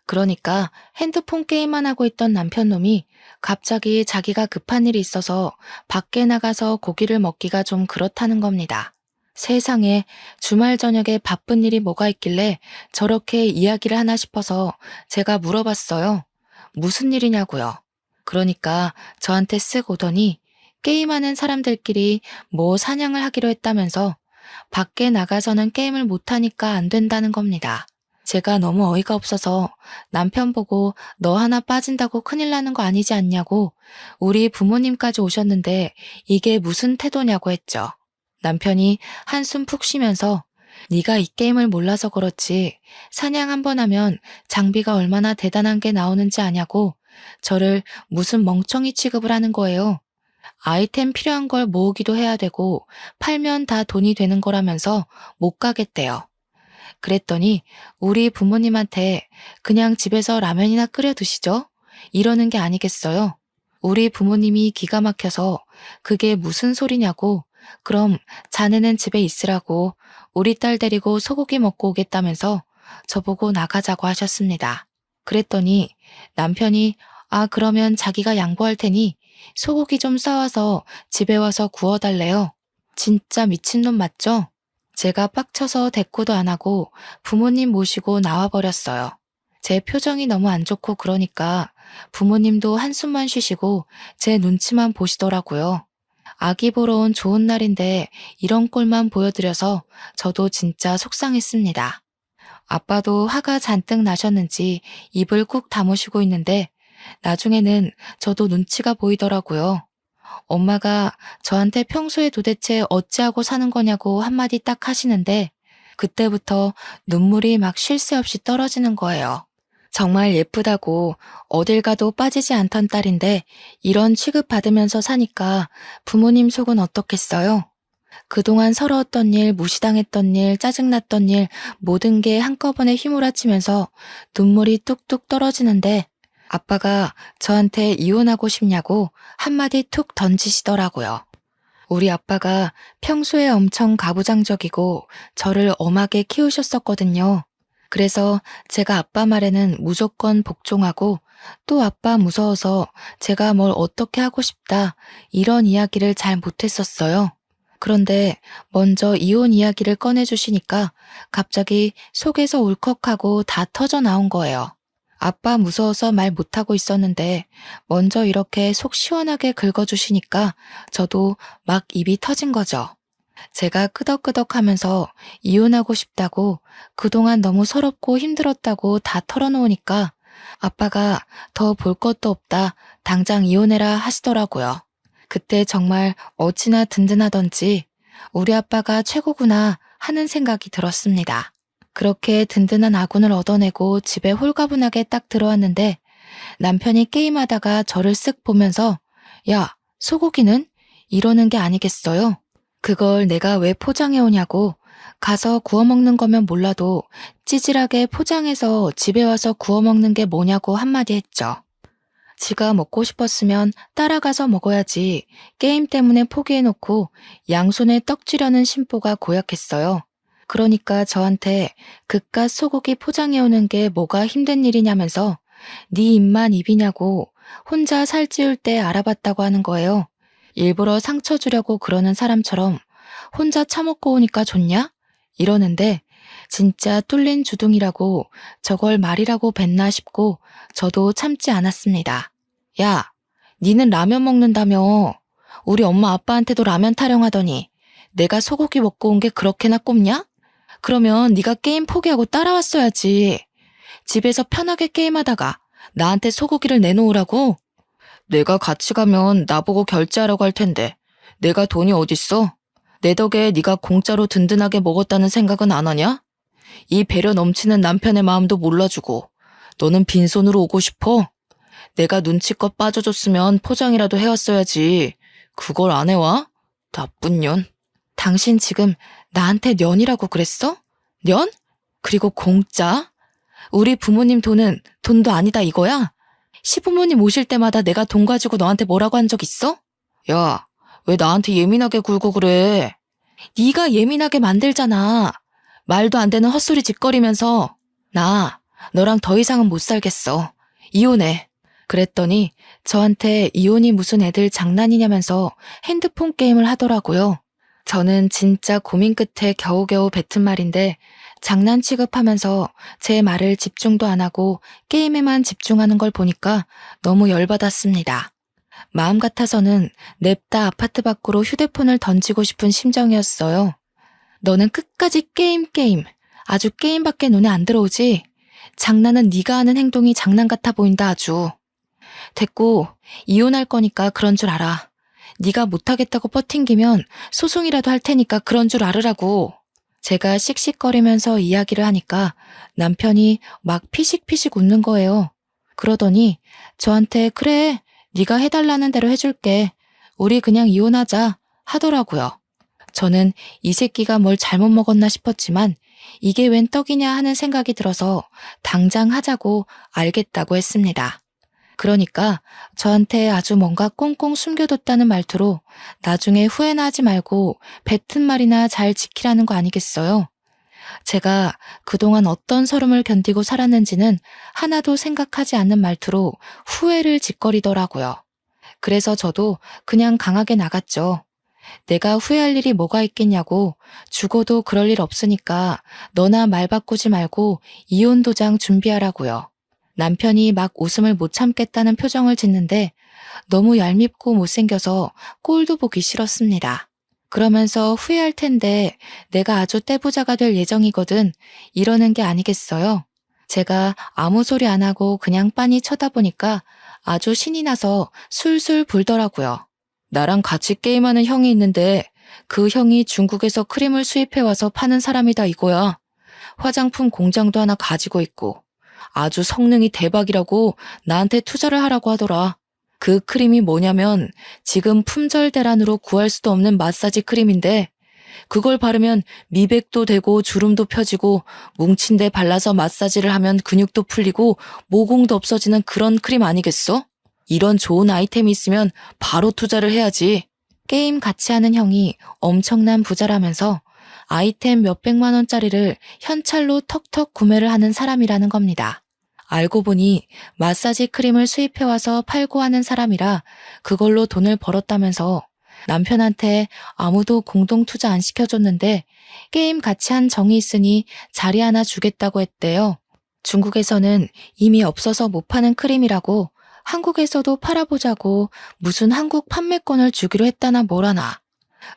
그러니까 핸드폰 게임만 하고 있던 남편놈이 갑자기 자기가 급한 일이 있어서 밖에 나가서 고기를 먹기가 좀 그렇다는 겁니다. 세상에 주말 저녁에 바쁜 일이 뭐가 있길래 저렇게 이야기를 하나 싶어서 제가 물어봤어요. 무슨 일이냐고요. 그러니까 저한테 쓱 오더니 게임하는 사람들끼리 뭐 사냥을 하기로 했다면서 밖에 나가서는 게임을 못하니까 안 된다는 겁니다. 제가 너무 어이가 없어서 남편 보고 너 하나 빠진다고 큰일 나는 거 아니지 않냐고 우리 부모님까지 오셨는데 이게 무슨 태도냐고 했죠. 남편이 한숨 푹 쉬면서 네가 이 게임을 몰라서 그렇지 사냥 한 번 하면 장비가 얼마나 대단한 게 나오는지 아냐고 저를 무슨 멍청이 취급을 하는 거예요. 아이템 필요한 걸 모으기도 해야 되고 팔면 다 돈이 되는 거라면서 못 가겠대요. 그랬더니 우리 부모님한테 그냥 집에서 라면이나 끓여 드시죠? 이러는 게 아니겠어요? 우리 부모님이 기가 막혀서 그게 무슨 소리냐고 그럼 자네는 집에 있으라고 우리 딸 데리고 소고기 먹고 오겠다면서 저보고 나가자고 하셨습니다. 그랬더니 남편이 그러면 자기가 양보할 테니 소고기 좀 싸와서 집에 와서 구워달래요. 진짜 미친놈 맞죠? 제가 빡쳐서 대꾸도 안 하고 부모님 모시고 나와버렸어요. 제 표정이 너무 안 좋고 그러니까 부모님도 한숨만 쉬시고 제 눈치만 보시더라고요. 아기 보러 온 좋은 날인데 이런 꼴만 보여드려서 저도 진짜 속상했습니다. 아빠도 화가 잔뜩 나셨는지 입을 꾹 다무시고 있는데 나중에는 저도 눈치가 보이더라고요. 엄마가 저한테 평소에 도대체 어찌하고 사는 거냐고 한마디 딱 하시는데 그때부터 눈물이 막 쉴 새 없이 떨어지는 거예요. 정말 예쁘다고 어딜 가도 빠지지 않던 딸인데 이런 취급받으면서 사니까 부모님 속은 어떻겠어요? 그동안 서러웠던 일, 무시당했던 일, 짜증났던 일 모든 게 한꺼번에 휘몰아치면서 눈물이 뚝뚝 떨어지는데 아빠가 저한테 이혼하고 싶냐고 한마디 툭 던지시더라고요. 우리 아빠가 평소에 엄청 가부장적이고 저를 엄하게 키우셨었거든요. 그래서 제가 아빠 말에는 무조건 복종하고 또 아빠 무서워서 제가 뭘 어떻게 하고 싶다 이런 이야기를 잘 못했었어요. 그런데 먼저 이혼 이야기를 꺼내주시니까 갑자기 속에서 울컥하고 다 터져 나온 거예요. 아빠 무서워서 말 못하고 있었는데 먼저 이렇게 속 시원하게 긁어주시니까 저도 막 입이 터진 거죠. 제가 끄덕끄덕하면서 이혼하고 싶다고 그동안 너무 서럽고 힘들었다고 다 털어놓으니까 아빠가 더 볼 것도 없다 당장 이혼해라 하시더라고요. 그때 정말 어찌나 든든하던지 우리 아빠가 최고구나 하는 생각이 들었습니다. 그렇게 든든한 아군을 얻어내고 집에 홀가분하게 딱 들어왔는데 남편이 게임하다가 저를 쓱 보면서 야, 소고기는? 이러는 게 아니겠어요? 그걸 내가 왜 포장해 오냐고 가서 구워 먹는 거면 몰라도 찌질하게 포장해서 집에 와서 구워 먹는 게 뭐냐고 한마디 했죠. 지가 먹고 싶었으면 따라가서 먹어야지 게임 때문에 포기해놓고 양손에 떡 쥐려는 심보가 고약했어요. 그러니까 저한테 그깟 소고기 포장해오는 게 뭐가 힘든 일이냐면서 네 입만 입이냐고 혼자 살찌울 때 알아봤다고 하는 거예요. 일부러 상처 주려고 그러는 사람처럼 혼자 처먹고 오니까 좋냐? 이러는데 진짜 뚫린 주둥이라고 저걸 말이라고 뱉나 싶고 저도 참지 않았습니다. 야, 니는 라면 먹는다며. 우리 엄마 아빠한테도 라면 타령하더니 내가 소고기 먹고 온 게 그렇게나 꼽냐? 그러면 네가 게임 포기하고 따라왔어야지. 집에서 편하게 게임하다가 나한테 소고기를 내놓으라고? 내가 같이 가면 나보고 결제하라고 할 텐데 내가 돈이 어딨어? 내 덕에 네가 공짜로 든든하게 먹었다는 생각은 안 하냐? 이 배려 넘치는 남편의 마음도 몰라주고 너는 빈손으로 오고 싶어? 내가 눈치껏 빠져줬으면 포장이라도 해왔어야지. 그걸 안 해와? 나쁜 년. 당신 지금 나한테 년이라고 그랬어? 년? 그리고 공짜? 우리 부모님 돈은 돈도 아니다 이거야? 시부모님 오실 때마다 내가 돈 가지고 너한테 뭐라고 한 적 있어? 야, 왜 나한테 예민하게 굴고 그래? 네가 예민하게 만들잖아. 말도 안 되는 헛소리 짓거리면서 나 너랑 더 이상은 못 살겠어. 이혼해. 그랬더니 저한테 이혼이 무슨 애들 장난이냐면서 핸드폰 게임을 하더라고요. 저는 진짜 고민 끝에 겨우겨우 뱉은 말인데 장난 취급하면서 제 말을 집중도 안 하고 게임에만 집중하는 걸 보니까 너무 열받았습니다. 마음 같아서는 냅다 아파트 밖으로 휴대폰을 던지고 싶은 심정이었어요. 너는 끝까지 게임. 아주 게임밖에 눈에 안 들어오지? 장난은 네가 하는 행동이 장난 같아 보인다 아주. 됐고 이혼할 거니까 그런 줄 알아. 네가 못하겠다고 버팅기면 소송이라도 할 테니까 그런 줄 알으라고. 제가 씩씩거리면서 이야기를 하니까 남편이 막 피식피식 웃는 거예요. 그러더니 저한테 그래, 네가 해달라는 대로 해줄게. 우리 그냥 이혼하자 하더라고요. 저는 이 새끼가 뭘 잘못 먹었나 싶었지만 이게 웬 떡이냐 하는 생각이 들어서 당장 하자고 알겠다고 했습니다. 그러니까 저한테 아주 뭔가 꽁꽁 숨겨뒀다는 말투로 나중에 후회나 하지 말고 뱉은 말이나 잘 지키라는 거 아니겠어요? 제가 그동안 어떤 서름을 견디고 살았는지는 하나도 생각하지 않는 말투로 후회를 짓거리더라고요. 그래서 저도 그냥 강하게 나갔죠. 내가 후회할 일이 뭐가 있겠냐고. 죽어도 그럴 일 없으니까 너나 말 바꾸지 말고 이혼 도장 준비하라고요. 남편이 막 웃음을 못 참겠다는 표정을 짓는데 너무 얄밉고 못생겨서 꼴도 보기 싫었습니다. 그러면서 후회할 텐데 내가 아주 떼부자가 될 예정이거든 이러는 게 아니겠어요? 제가 아무 소리 안 하고 그냥 빤히 쳐다보니까 아주 신이 나서 술술 불더라고요. 나랑 같이 게임하는 형이 있는데 그 형이 중국에서 크림을 수입해와서 파는 사람이다 이거야. 화장품 공장도 하나 가지고 있고 아주 성능이 대박이라고 나한테 투자를 하라고 하더라. 그 크림이 뭐냐면 지금 품절 대란으로 구할 수도 없는 마사지 크림인데 그걸 바르면 미백도 되고 주름도 펴지고 뭉친 데 발라서 마사지를 하면 근육도 풀리고 모공도 없어지는 그런 크림 아니겠어? 이런 좋은 아이템이 있으면 바로 투자를 해야지. 게임 같이 하는 형이 엄청난 부자라면서 아이템 몇백만 원짜리를 현찰로 턱턱 구매를 하는 사람이라는 겁니다. 알고 보니 마사지 크림을 수입해와서 팔고 하는 사람이라 그걸로 돈을 벌었다면서 남편한테 아무도 공동 투자 안 시켜줬는데 게임 같이 한 정이 있으니 자리 하나 주겠다고 했대요. 중국에서는 이미 없어서 못 파는 크림이라고 한국에서도 팔아보자고 무슨 한국 판매권을 주기로 했다나 뭐라나.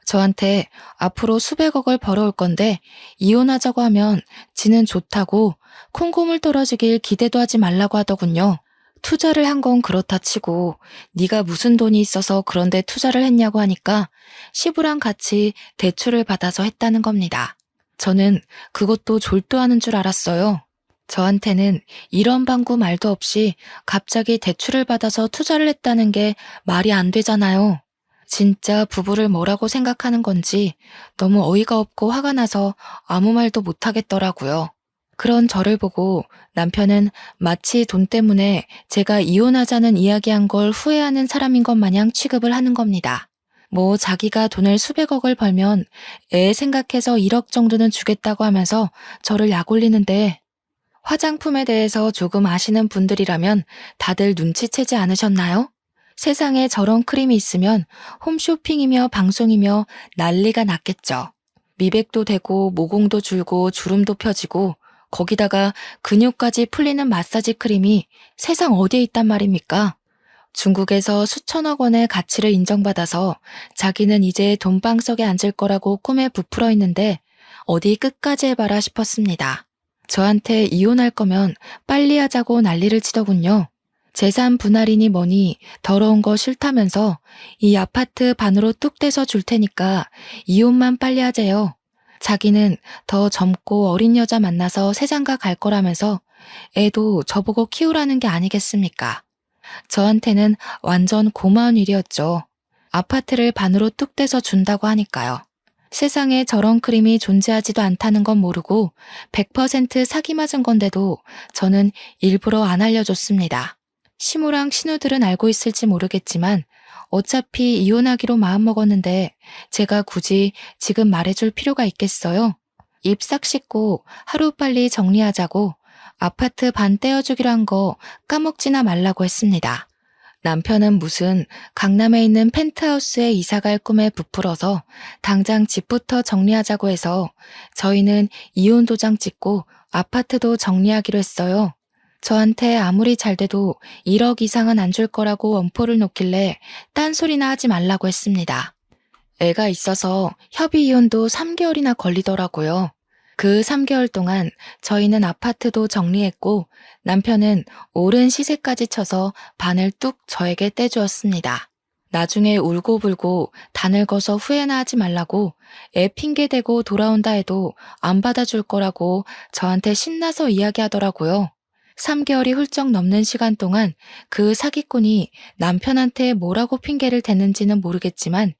저한테 앞으로 수백억을 벌어올 건데 이혼하자고 하면 지는 좋다고 콩고물 떨어지길 기대도 하지 말라고 하더군요. 투자를 한 건 그렇다 치고 네가 무슨 돈이 있어서 그런데 투자를 했냐고 하니까 시부랑 같이 대출을 받아서 했다는 겁니다. 저는 그것도 졸도하는 줄 알았어요. 저한테는 이런 방구 말도 없이 갑자기 대출을 받아서 투자를 했다는 게 말이 안 되잖아요. 진짜 부부를 뭐라고 생각하는 건지 너무 어이가 없고 화가 나서 아무 말도 못 하겠더라고요. 그런 저를 보고 남편은 마치 돈 때문에 제가 이혼하자는 이야기한 걸 후회하는 사람인 것 마냥 취급을 하는 겁니다. 뭐 자기가 돈을 수백억을 벌면 애 생각해서 1억 정도는 주겠다고 하면서 저를 약올리는데 화장품에 대해서 조금 아시는 분들이라면 다들 눈치채지 않으셨나요? 세상에 저런 크림이 있으면 홈쇼핑이며 방송이며 난리가 났겠죠. 미백도 되고 모공도 줄고 주름도 펴지고 거기다가 근육까지 풀리는 마사지 크림이 세상 어디에 있단 말입니까? 중국에서 수천억 원의 가치를 인정받아서 자기는 이제 돈방석에 앉을 거라고 꿈에 부풀어 있는데 어디 끝까지 해봐라 싶었습니다. 저한테 이혼할 거면 빨리 하자고 난리를 치더군요. 재산 분할이니 뭐니 더러운 거 싫다면서 이 아파트 반으로 뚝 떼서 줄 테니까 이혼만 빨리 하재요. 자기는 더 젊고 어린 여자 만나서 세장가 갈 거라면서 애도 저보고 키우라는 게 아니겠습니까? 저한테는 완전 고마운 일이었죠. 아파트를 반으로 뚝 떼서 준다고 하니까요. 세상에 저런 크림이 존재하지도 않다는 건 모르고 100% 사기 맞은 건데도 저는 일부러 안 알려줬습니다. 시무랑 신우들은 알고 있을지 모르겠지만 어차피 이혼하기로 마음먹었는데 제가 굳이 지금 말해줄 필요가 있겠어요? 입 싹 씻고 하루빨리 정리하자고 아파트 반 떼어주기로 한 거 까먹지나 말라고 했습니다. 남편은 무슨 강남에 있는 펜트하우스에 이사갈 꿈에 부풀어서 당장 집부터 정리하자고 해서 저희는 이혼 도장 찍고 아파트도 정리하기로 했어요. 저한테 아무리 잘 돼도 1억 이상은 안 줄 거라고 엄포를 놓길래 딴소리나 하지 말라고 했습니다. 애가 있어서 협의 이혼도 3개월이나 걸리더라고요. 그 3개월 동안 저희는 아파트도 정리했고 남편은 오른 시세까지 쳐서 반을 뚝 저에게 떼주었습니다. 나중에 울고불고 다 늙어서 후회나 하지 말라고 애 핑계대고 돌아온다 해도 안 받아줄 거라고 저한테 신나서 이야기하더라고요. 3개월이 훌쩍 넘는 시간 동안 그 사기꾼이 남편한테 뭐라고 핑계를 댔는지는 모르겠지만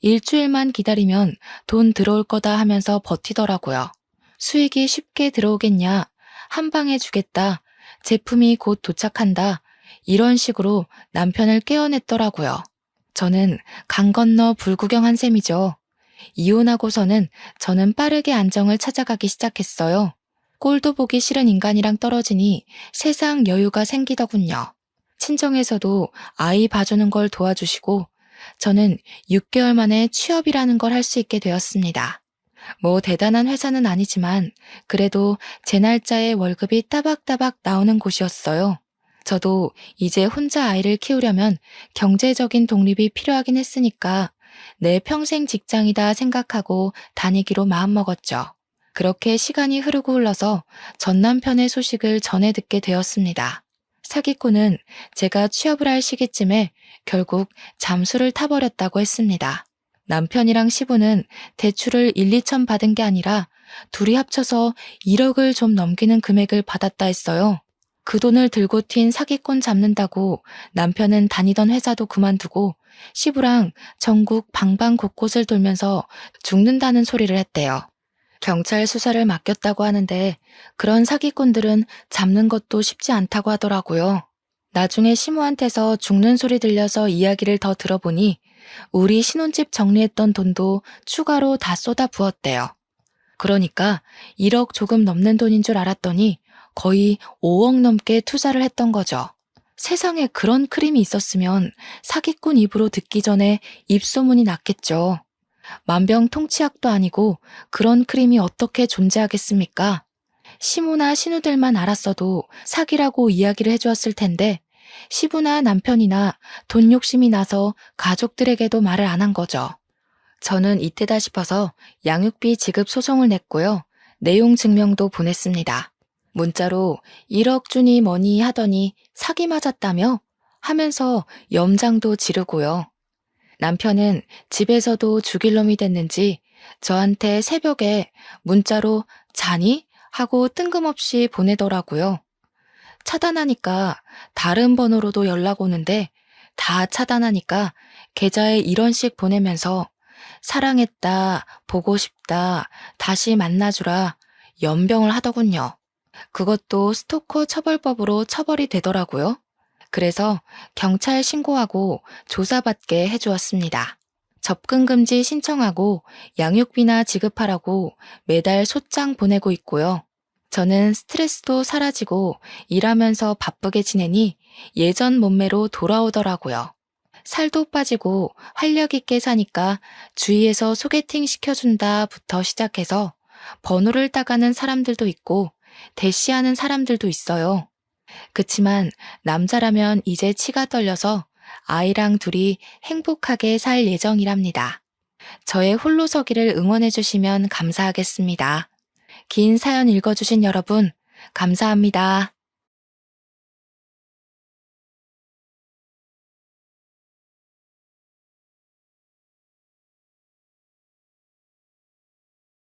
일주일만 기다리면 돈 들어올 거다 하면서 버티더라고요. 수익이 쉽게 들어오겠냐, 한 방에 주겠다, 제품이 곧 도착한다, 이런 식으로 남편을 깨어냈더라고요. 저는 강 건너 불구경한 셈이죠. 이혼하고서는 저는 빠르게 안정을 찾아가기 시작했어요. 꼴도 보기 싫은 인간이랑 떨어지니 세상 여유가 생기더군요. 친정에서도 아이 봐주는 걸 도와주시고 저는 6개월 만에 취업이라는 걸 할 수 있게 되었습니다. 뭐 대단한 회사는 아니지만 그래도 제 날짜에 월급이 따박따박 나오는 곳이었어요. 저도 이제 혼자 아이를 키우려면 경제적인 독립이 필요하긴 했으니까 내 평생 직장이다 생각하고 다니기로 마음먹었죠. 그렇게 시간이 흐르고 흘러서 전 남편의 소식을 전해 듣게 되었습니다. 사기꾼은 제가 취업을 할 시기쯤에 결국 잠수를 타버렸다고 했습니다. 남편이랑 시부는 대출을 1, 2천 받은 게 아니라 둘이 합쳐서 1억을 좀 넘기는 금액을 받았다 했어요. 그 돈을 들고 튄 사기꾼 잡는다고 남편은 다니던 회사도 그만두고 시부랑 전국 방방 곳곳을 돌면서 죽는다는 소리를 했대요. 경찰 수사를 맡겼다고 하는데 그런 사기꾼들은 잡는 것도 쉽지 않다고 하더라고요. 나중에 시모한테서 죽는 소리 들려서 이야기를 더 들어보니 우리 신혼집 정리했던 돈도 추가로 다 쏟아 부었대요. 그러니까 1억 조금 넘는 돈인 줄 알았더니 거의 5억 넘게 투자를 했던 거죠. 세상에 그런 크림이 있었으면 사기꾼 입으로 듣기 전에 입소문이 났겠죠. 만병통치약도 아니고 그런 크림이 어떻게 존재하겠습니까? 시모나 신우들만 알았어도 사기라고 이야기를 해주었을 텐데 시부나 남편이나 돈 욕심이 나서 가족들에게도 말을 안 한 거죠. 저는 이때다 싶어서 양육비 지급 소송을 냈고요. 내용 증명도 보냈습니다. 문자로 1억 주니 뭐니 하더니 사기 맞았다며? 하면서 염장도 지르고요. 남편은 집에서도 죽일 놈이 됐는지 저한테 새벽에 문자로 자니? 하고 뜬금없이 보내더라고요. 차단하니까 다른 번호로도 연락 오는데 다 차단하니까 계좌에 이런 식 보내면서 사랑했다, 보고 싶다, 다시 만나주라 연병을 하더군요. 그것도 스토커 처벌법으로 처벌이 되더라고요. 그래서 경찰 신고하고 조사받게 해주었습니다. 접근금지 신청하고 양육비나 지급하라고 매달 소장 보내고 있고요. 저는 스트레스도 사라지고 일하면서 바쁘게 지내니 예전 몸매로 돌아오더라고요. 살도 빠지고 활력 있게 사니까 주위에서 소개팅 시켜준다부터 시작해서 번호를 따가는 사람들도 있고 대시하는 사람들도 있어요. 그치만 남자라면 이제 치가 떨려서 아이랑 둘이 행복하게 살 예정이랍니다. 저의 홀로서기를 응원해주시면 감사하겠습니다. 긴 사연 읽어주신 여러분, 감사합니다.